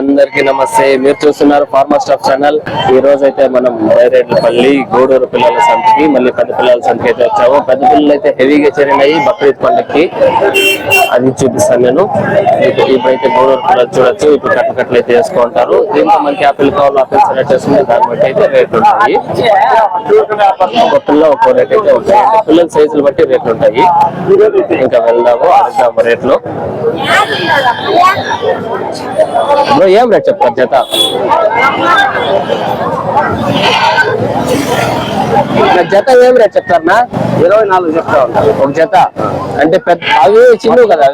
అందరికీ నమస్తే. మీరు చూస్తున్నారు ఫార్మర్ స్టాఫ్ ఛానల్. ఈ రోజు అయితే మనం బైరేట్లపల్లి గూడూరు పిల్లల సంతకి మళ్ళీ పెద్ద పిల్లల సంతకి అయితే వచ్చాము. పెద్ద పిల్లలు అయితే హెవీగా చేరినాయి బక్రీద్ పండుగకి, అది చూపిస్తాను నేను. ఇప్పుడైతే గూడూరు పిల్లలు చూడొచ్చు. ఇప్పుడు కట్టలు అయితే వేసుకుంటారు. దీంట్లో మనకి యాపిల్ కావాలి, ఆపిల్ సెలెక్ట్ చేసుకుంటే దాన్ని బట్టి అయితే రేట్లు ఉంటాయి. ఒక పిల్ల ఒక్కో రేట్ అయితే ఉంటాయి. పిల్లల సైజులు బట్టి రేట్లు ఉంటాయి. ఇంకా వెళ్దాము, అడుగుదాము రేట్లు. ఏం రేట్ చెప్తారు జత? జత ఏం రేట్ చెప్తారనా? 24 చెప్తా ఉంటారు ఒక జత. అంటే పెద్ద అవి చిన్నవి కదా,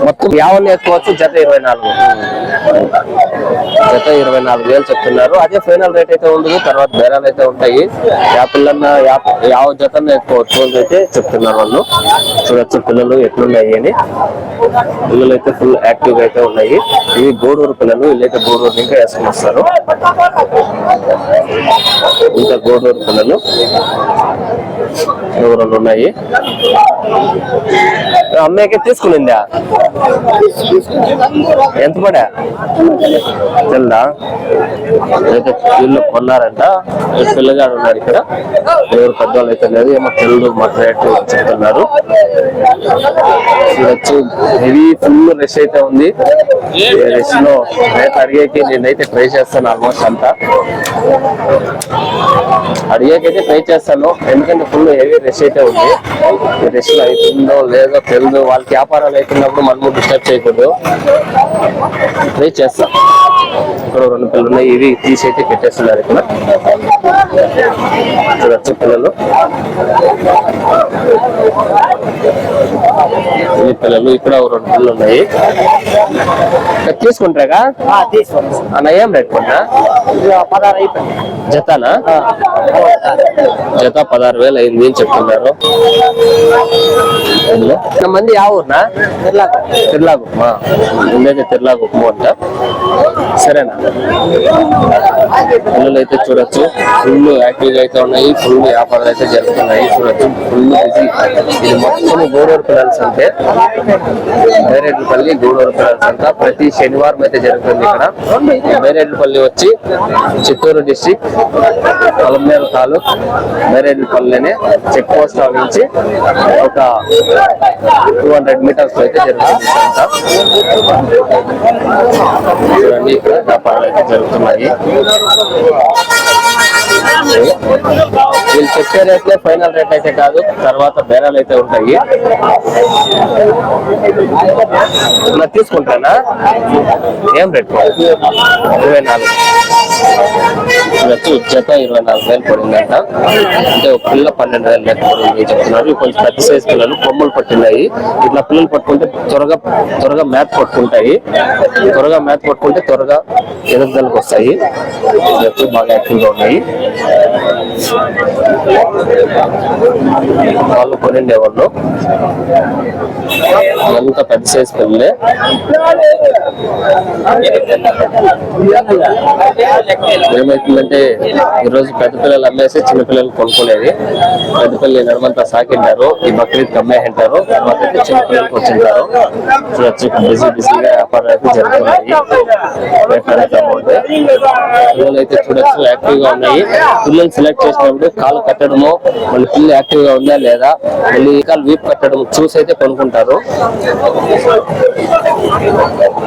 మొత్తం యావన్ని వేసుకోవచ్చు. జత 24, జత 24,000 చెప్తున్నారు. అదే ఫైనల్ రేట్ అయితే ఉండదు, తర్వాత బేరాలు అయితే ఉంటాయి. యాపిల్లన్న యావ జత వేసుకోవచ్చు అని అయితే చెప్తున్నారు వాళ్ళు. చూడొచ్చు పిల్లలు ఎట్లున్నాయి అని. పిల్లలు అయితే ఫుల్ యాక్టివ్ గా అయితే ఉన్నాయి. ఇవి గూడూరు పిల్లలు, వీళ్ళైతే గూడూరు ఇంకా వేసుకుని వస్తారు. ఇంకా గూడూరు పిల్లలు ఎవరు ఉన్నాయి. అమ్మాయికి తీసుకునిందా? ఎంత పడా తెల్దా? అయితే వీళ్ళు కొన్నారంట. పిల్లగాడు ఉన్నారు ఇక్కడ. ఎవరు పెద్దవాళ్ళు అయితే లేదు, ఏమో తెల్లు మాకు రేటు చెప్తున్నారు. చూడొచ్చు హెవీ ఫుల్ రష్ అయితే ఉంది. రష్ లో రేట్ అడిగేకి నేనైతే ట్రై చేస్తాను. ఆల్మోస్ట్ అంతా అడిగేకైతే ట్రై చేస్తాను, ఎందుకంటే ఫుల్ హెవీ రష్ అయితే ఉంది. ఈ రష్ లో అవుతుందో లేదో తెలియదు. వాళ్ళకి వ్యాపారాలు అవుతున్నప్పుడు మనము డిస్టర్బ్ చేయకూడదు. ట్రై చేస్తాం. ఇక్కడ 2 పిల్లలు ఉన్నాయి. ఇవి తీసి అయితే పెట్టేస్తున్నారు ఇక్కడ. చూడొచ్చు పిల్లలు, ఇవి పిల్లలు. ఇక్కడ 2 పిల్లలు ఉన్నాయి. తీసుకుంటారా అన్న? ఏం రేట్ కొన్నా? 16 జతనా? జత 16,000 అయింది అని చెప్తున్నారు. మంది యా ఊరునా? తిర్లాగుప్ప. ముందైతే తిర్లాగుప్ప అంట. సరేనా? పిల్లలు అయితే చూడొచ్చు ఫుల్ యాక్టివ్ గా అయితే ఉన్నాయి. ఫుల్ వ్యాపారాలు అయితే జరుగుతున్నాయి. చూడొచ్చు ఫుల్ బిజీ. ఇది మొత్తం గూడూరు పిల్లల్స్ అంటే బైరేట్లపల్లి గూడూరు పిల్లల్స్ అంట. ప్రతి శనివారం అయితే జరుగుతుంది ఇక్కడ. బైరేట్లపల్లి వచ్చి చిత్తూరు డిస్ట్రిక్ట్ పొలంనేరు తాలూక్ బైరేట్లపల్లినే చెక్ పోస్ట్ నుంచి ఒక 200 మీటర్స్ అయితే జరుగుతుంది. చూడండి ఇక్కడ వ్యాపారాలు అయితే జరుగుతున్నాయి. వీళ్ళు చెప్పే రేట్లే ఫైనల్ రేట్ అయితే కాదు, తర్వాత బేరాలు అయితే ఉంటాయి. తీసుకుంటానా? ఏం రేట్? 24. జత 24,000 పడిందంట. అంటే ఒక పిల్ల 12,000 లెక్క పడింది చెప్తున్నారు. కొంచెం పెద్ద సైజ్ పిల్లలు కొమ్ములు పట్టినాయి. ఇట్లా పిల్లలు పట్టుకుంటే త్వరగా మ్యాథ్ పట్టుకుంటాయి. త్వరగా మ్యాథ్ పట్టుకుంటే త్వరగా ఎదుగుదలకు వస్తాయి. బాగా యాక్టివ్ గా ఉన్నాయి. వాళ్ళు కొనిండే వాళ్ళు ఎంత పెద్ద సైజ్ పిల్లలే. ఏమైతుందంటే ఈరోజు పెద్ద పిల్లలు అమ్మేసి చిన్న పిల్లలు కొనుక్కునేది. పెద్ద పిల్లలు నడమంతా సాకింటారు, ఈ బక్రీద్ అమ్మేంటారు. తర్వాత అయితే చిన్న పిల్లలకు వచ్చింటారు. చూడొచ్చు బిజీగా వ్యాపారాలు అయితే జరుగుతున్నాయి. పిల్లలు అయితే చూడొచ్చు యాక్టివ్ గా ఉన్నాయి. పిల్లలు సెలెక్ట్ చేసినప్పుడు కాలు కట్టడము, మళ్ళీ పిల్లలు యాక్టివ్ గా ఉందా లేదా, మళ్ళీ కాలు వీపు కట్టడం చూసి అయితే కొనుక్కుంటారు.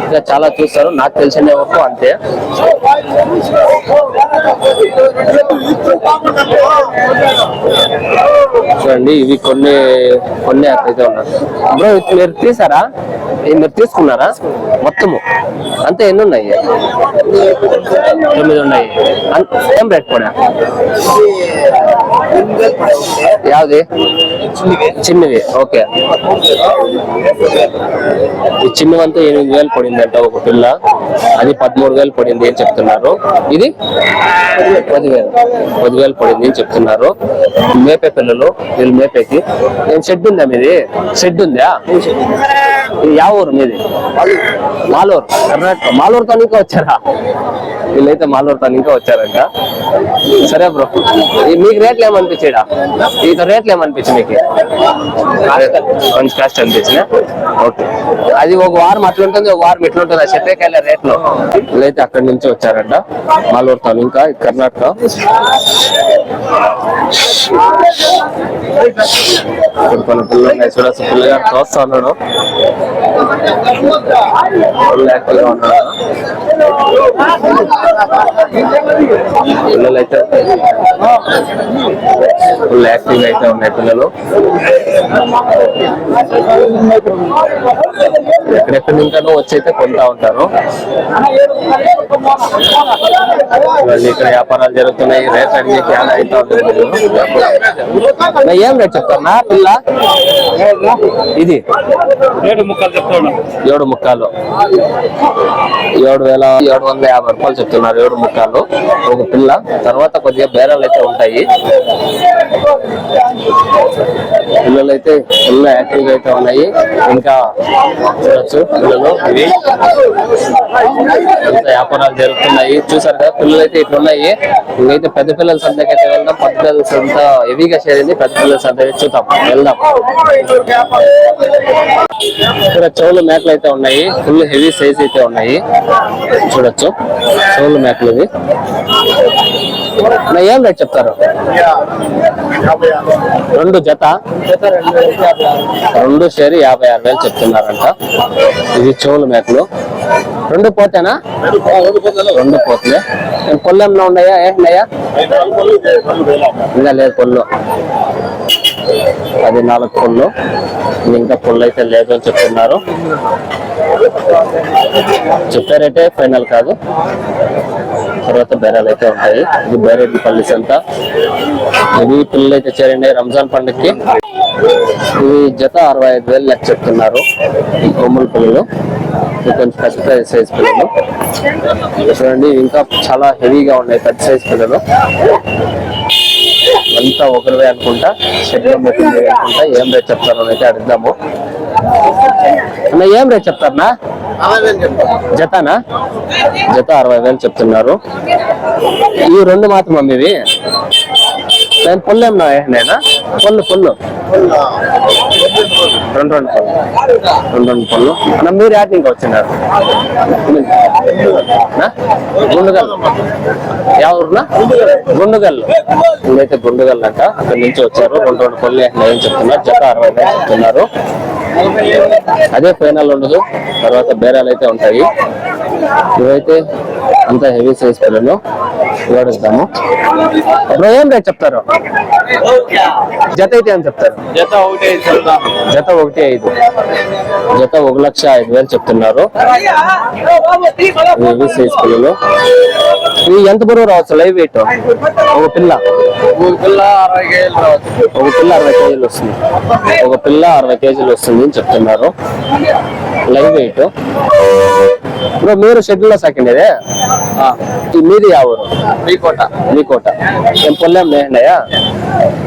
ఇంకా చాలా చూస్తారు, నాకు తెలిసిన వరకు అంతే. చూడండి ఇవి కొన్ని అయితే ఉన్నారు. బ్రో మీరు తీసారా? మీరు తీసుకున్నారా మొత్తము? అంతే ఎన్ని ఉన్నాయి? 9 ఉన్నాయి. ఏం రేట్ కూడా? యావది? చిన్నవి. ఓకే. ఈ చిన్నవంతా 8,000 పడిందంట ఒక పిల్ల. అది 13,000 పడింది అని చెప్తున్నారు. ఇది 10,000 పడింది అని చెప్తున్నారు. మేపే పిల్లలు, వీళ్ళు మేపేకి. షెడ్ ఉందా మీది? షెడ్ ఉందా? ఇది యా ఊరు మీది? మాలూరు, కర్ణాటక. మాలూరుతో ఇంకా వచ్చారా? వీళ్ళైతే మాలూరుతో ఇంకా వచ్చారంట. సరే బ్రో, మీకు రేట్లు ఏమనిపించాడా? ఈత రేట్లు ఏమనిపించి మీకు? కొంచెం కాస్ట్ అనిపించిన. ఓకే, అది ఒక వారం అట్లుంటుంది, ఒక వారం ఇట్లుంటుంది. అది చెప్పేకాయల రేట్లు. వీళ్ళైతే అక్కడి నుంచి వచ్చారంట, మాలూరుతో ఇంకా కర్ణాటక. కొన్ని పిల్లలు ఉన్నాయి చూడొచ్చు. పిల్లగారు చూస్తా ఉన్నాడు, ఫుల్ యాక్టివ్ గా ఉన్నాడు. పిల్లలు అయితే ఫుల్ యాక్టివ్ గా అయితే ఉన్నాయి పిల్లలు. ఎక్కడెక్కడి నుంచో వచ్చి అయితే కొంటా ఉంటారు. ఇక్కడ వ్యాపారాలు జరుగుతున్నాయి. రేట్ అన్ని చాలా అయితే ఉంటుంది. ఏం రేట్ చెప్తానా పిల్ల? ఇది 7.5 7,750 రూపాయలు చెప్తున్నారు. 7.5 ఒక పిల్ల. తర్వాత కొద్దిగా బేరాలు అయితే ఉంటాయి. పిల్లలు అయితే ఫుల్ యాక్టివ్ గా అయితే ఉన్నాయి. ఇంకా చూడొచ్చు పిల్లలు ఇవి ఇంత వ్యాపారాలు జరుగుతున్నాయి. చూసారు కదా, పిల్లలు అయితే ఇట్లున్నాయి. ఇంకైతే పెద్ద పిల్లల సంతకి అయితే వెళ్దాం. పెద్ద పిల్లల సంత హెవీగా చేరింది. పెద్ద పిల్లల సంత చూద్దాం, వెళ్దాం. ఇక్కడ చెవులు మేకలు అయితే ఉన్నాయి. ఫుల్ హెవీ సైజ్ అయితే ఉన్నాయి. చూడొచ్చు చెవులు మేకలు. ఇవి ఏం రేట్ చెప్తారు? 2 జత 2 షేర్ 56,000 చెప్తున్నారంట. ఇవి చెవులు మేకలు. 2 పోతేనా? 2 పోతులే. పొల్లు ఏమన్నా ఉన్నాయా? ఏమన్నాయా? ఇంకా లేదు పొల్లు. అది 4 పొల్లు. ఇంకా పొల్లు అయితే లేదు అని చెప్తున్నారు. చెప్పారైతే ఫైనల్ కాదు. తర్వాత బేరాలు అయితే ఉంటాయి. ఇది బైరెడ్డిపల్లి సంత. ఇవి పిల్లలు అయితే చేరండి రంజాన్ పండుగకి. ఇవి జత 65,000 లెక్క చెప్తున్నారు. ఈ కొమ్ముల పిల్లలు కొంచెం పెద్ద సైజ్ పిల్లలు చూడండి. ఇంకా చాలా హెవీగా ఉన్నాయి పెద్ద సైజ్ పిల్లలు. అంతా ఒకరివే అనుకుంటా. షెడ్ లో పెట్టింది అనుకుంటా. ఏం రేట్ చెప్తారు అయితే అడుగుదాము. అన్న ఏం రేట్ చెప్తారనా? జతనా? జత 60,000 చెప్తున్నారు. ఈ 2 మాత్రం అమ్మివి. నేను పొల్లు ఏమన్నా నేనా? పొల్లు 2 పొల్లు అన్న. మీరు యాడ్ ఇంకా వచ్చినారు? గుండుగల్. ఎవరున్నా? గుండుగల్. ఇదైతే గుండుగల్ అంట. అక్కడి నుంచి వచ్చారు. 2 పొల్లు ఏం చెప్తున్నారు? జత 60,000 చెప్తున్నారు. అదే ఫైనల్ ఉండదు. తర్వాత బేరాలు అయితే ఉంటాయి. ఇవైతే అంత హెవీ సైజ్ పిల్లలు. చూడొద్దాము. బ్రో ఏం రేట్ చెప్తారు? జత అయితే ఏం చెప్తారు? జత 1,500. జత 1,05,000 చెప్తున్నారు. హెవీ సైజ్ పిల్లలు. ఇవి ఎంత బరువు రావచ్చు లైవ్ వెయిట్? ఒక పిల్ల 60 కేజీలు రావచ్చు. ఒక పిల్ల 60 కేజీలు వస్తుంది. ఒక పిల్ల 60 కేజీలు వస్తుంది అని చెప్తున్నారు లైవ్ వెయిట్. ఇప్పుడు మీరు షెడ్యూల్ లో సాకిండేదే? మీది యా ఊరు? మీకోట. ఏం పొల్లు ఏం లేండాయా?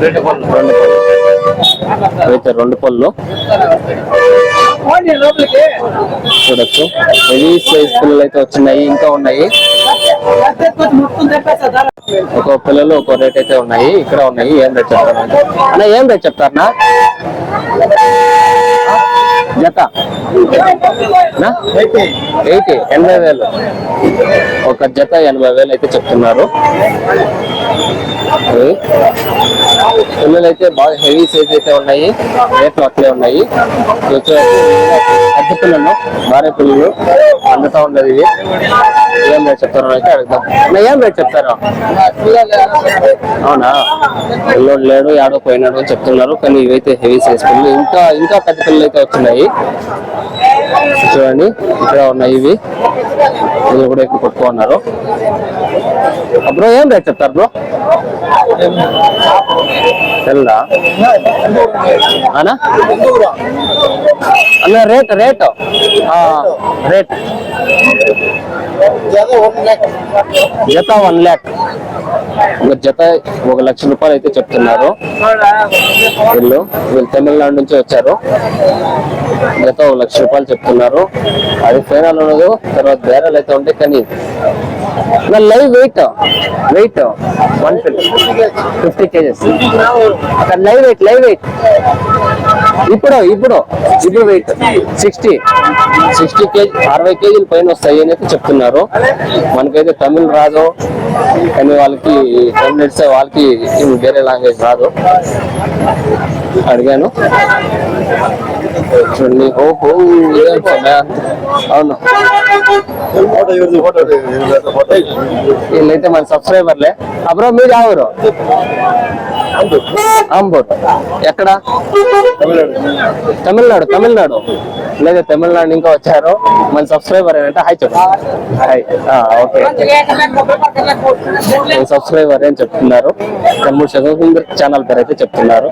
2 పొల్లు. అయితే 2 పొల్లు. చూడొచ్చు హెవీ సైజ్ పిల్లలు అయితే వచ్చినాయి. ఇంకా ఉన్నాయి. ఒక పిల్లలు ఒక రేట్ అయితే ఉన్నాయి. ఇక్కడ ఉన్నాయి. ఏం రేట్ చెప్తారు అన్న? ఏం రేట్ చెప్తారనా? జత 80,000. ఒక జత 80,000 అయితే చెప్తున్నారు. పిల్లలు అయితే బాగా హెవీ సైజ్ అయితే ఉన్నాయి. రేట్లు అట్లే ఉన్నాయి. పెద్ద పిల్లలు భారీ పిల్లలు అందుతా ఉండదు. ఇవి ఏం రేట్ చెప్తారో అయితే అడుగుదాం. ఏం రేట్ చెప్తారు? అవునా? పిల్లోడు లేడు, ఆడో పోయినాడు అని చెప్తున్నారు. కానీ ఇవైతే హెవీ సైజ్ పిల్లలు. ఇంకా పెద్ద పిల్లలు అయితే వచ్చినాయి. చూడండి ఇక్కడ ఉన్నాయి. ఇవి కూడా ఎక్కువ కొట్టుకున్నారు. బ్రో ఏం రేట్ చెప్తారు బ్రో? తెల్లా అన్నా అన్న? రేట్ జత 1 lakh. ఒక జత 1,00,000 రూపాయలు అయితే చెప్తున్నారు. వీళ్ళు తమిళనాడు నుంచి వచ్చారు. జత 1,00,000 రూపాయలు చెప్తున్నారు. అది ఫైనల్ ఉండదు, తర్వాత బేరాలు అయితే ఉంటాయి. కానీ live weight 150 kgs live weight ఇప్పుడు వెయిట్ 60 కేజీ 60 కేజీల పైన వస్తాయి అని అయితే చెప్తున్నారు. మనకైతే తమిళ్ రాదు, కానీ వాళ్ళకి తమిళ వాళ్ళకి వేరే లాంగ్వేజ్ రాదు. అడిగాను చూడండి. ఓహో అవును, వీళ్ళైతే మన సబ్స్క్రైబర్లే. అబ్రో మీరు ఎవరు? అంబూర్. ఎక్కడ? తమిళనాడు లేదా తమిళనాడు ఇంకా వచ్చారు. మన సబ్స్క్రైబర్ ఏంటంటే హాయ్ చెప్పండి. హాయ్. ఓకే, సబ్స్క్రైబర్ అని చెప్తున్నారు. కన్మూర్ చదువుకుందర్ ఛానల్ పేరు అయితే చెప్తున్నారు.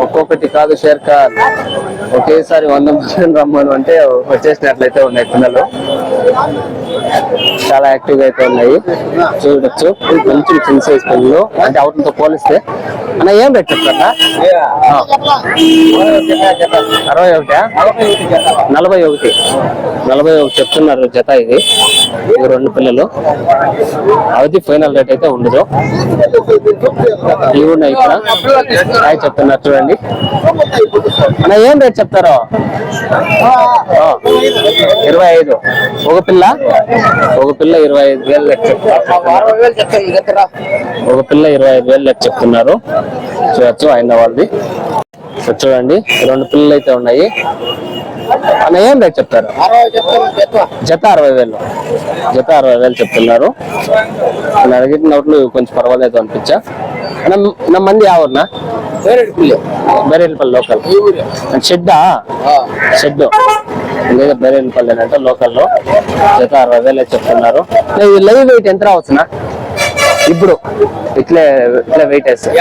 ఒక్కొక్కటి కాదు షేర్ కార్, ఒకేసారి 100 మందిని రమ్మను అంటే వచ్చేసినట్లయితే ఉన్నాయి. పిల్లలు చాలా యాక్టివ్ గా అయితే ఉన్నాయి, చూడొచ్చు. మంచి చిన్న సైజ్ పిల్లలు, అంటే అవుట్లతో పోలిస్తే. అన్న ఏం రేట్ చెప్తారా? 41 చెప్తున్నారు జత. ఇది 2 పిల్లలు. అది ఫైనల్ రేట్ అయితే ఉండదు. ఇవి ఉన్నాయి ఇక్కడ చెప్తున్నారు చూడండి. అన్న ఏం రేట్ చెప్తారో? 25. ఒక పిల్ల 25,000 లెక్క చెప్తున్నారు. ఒక పిల్ల 25,000 లెక్క చెప్తున్నారు. చూడొచ్చు ఆయన వాళ్ళది. చూడండి 2 పిల్లలు అయితే ఉన్నాయి. అన్న ఏం రేట్ చెప్తారు? జత 60,000 చెప్తున్నారు. నేను అడిగిన నోట్లు కొంచెం పర్వాలేదు అనిపించా. నా మంది ఎవరునా? బేరేపల్లి లోకల్ షెడ్ లేదా బేరేపల్లి అంటే లోకల్లో. జత 60,000 చెప్తున్నారు. లైవ్ వెయిట్ ఎంత రావచ్చునా? ఇప్పుడు ఇట్లే వెయిట్ వేస్తారు.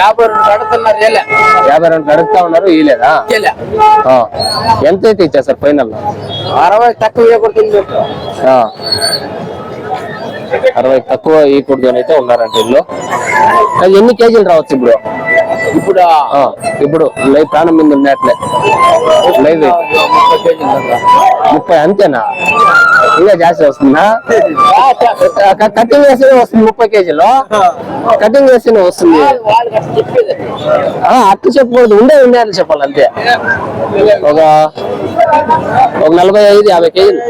52 అడుగుతా ఉన్నారు. ఇలేదా? ఎంత అయితే ఇచ్చేస్తారు ఫైనల్? 60 తక్కువ 60 తక్కువ ఇయకూడదు అని అయితే ఉన్నారంట వీళ్ళు. ఎన్ని కేజీలు రావచ్చు ఇప్పుడు లైవ్ ప్రాణం మీద ఉన్నట్లే? లైవ్ 30 అంతేనా? ఇంకా జాస్తి వస్తుందా? కటింగ్ వేస్తేనే వస్తుంది 30 కేజీలు. కటింగ్ వేస్తేనే వస్తుంది. అట్లా చెప్పకూడదు, ఉండే అని చెప్పాలి అంతే. ఒక 45-50 కేజీలు,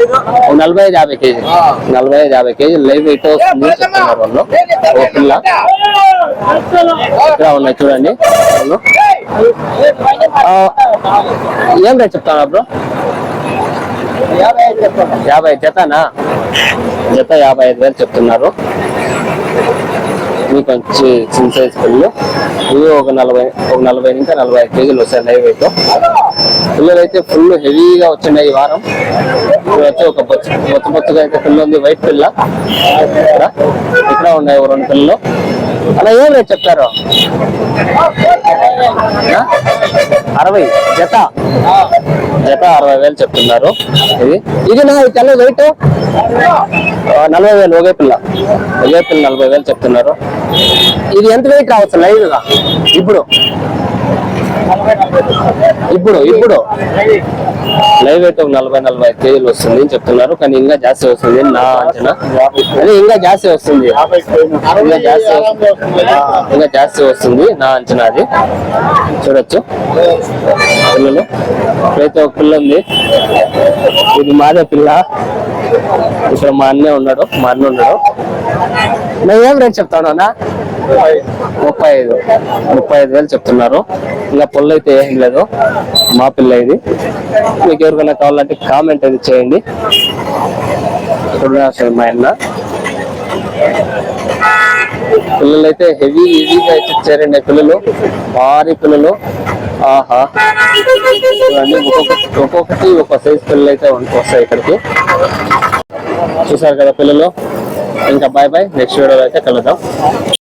45-50 కేజీలు, 45-50 కేజీలు లైవ్ వెయిట్ వస్తుంది చెప్తున్నారు వాళ్ళు. ఒక పిల్ల ఇక్కడ ఉన్నాయి చూడండి. ఏం రేట్ చెప్తాను బ్రో? 50 జతనా? జత 55,000 చెప్తున్నారు. మీకు మంచి చిన్న సైజ్ పిల్లలు. ఇవి ఒక 40 ఇంకా 45 కేజీలు వస్తాయి లైవ్ వెయిట్. పిల్లలు అయితే ఫుల్ హెవీగా వచ్చినాయి ఈ వారం. వచ్చి ఒక బొత్తుగా అయితే పిల్ల ఉంది, వైట్ పిల్ల. ఇక్కడ ఉన్నాయి 2 పిల్లలు. అలా ఏం రేట్ చెప్తారు? 60 జత 60,000 చెప్తున్నారు. ఇది నా తెల్ల వెయిట్ 40,000. ఒకే పిల్ల 40,000 చెప్తున్నారు. ఇది ఎంత వెయిట్ రావచ్చు లైవ్ గా? ఇప్పుడు లైవ్ వెయిట్ 40-45 కేజీలు వస్తుంది అని చెప్తున్నారు. కానీ ఇంకా జాస్తి వస్తుంది నా అంచనా. అదే ఇంకా జాస్తి వస్తుంది నా అంచనా. అది చూడొచ్చు పిల్లలు. ఇప్పుడైతే ఒక పిల్ల ఉంది, ఇది మాదే పిల్ల. ఇక్కడ మా అన్న ఉన్నాడు. నేను ఏం రేట్ చెప్తాను అన్న? 35,000 చెప్తున్నారు. ఇంకా పొల్లు అయితే ఏం లేదు, మా పిల్ల ఇది. మీకు ఎవరికైనా కావాలంటే కామెంట్ అయితే చేయండి. మా అన్న పిల్లలు అయితే హెవీగా అయితే ఇచ్చారండి. పిల్లలు భారీ పిల్లలు. ఆహా, ఒక్కొక్కటి ఒక సైజ్ పిల్లలు అయితే వస్తాయి ఇక్కడికి. చూసారు కదా పిల్లలు. ఇంకా బాయ్. నెక్స్ట్ వీడియోలో అయితే కలుద్దాం.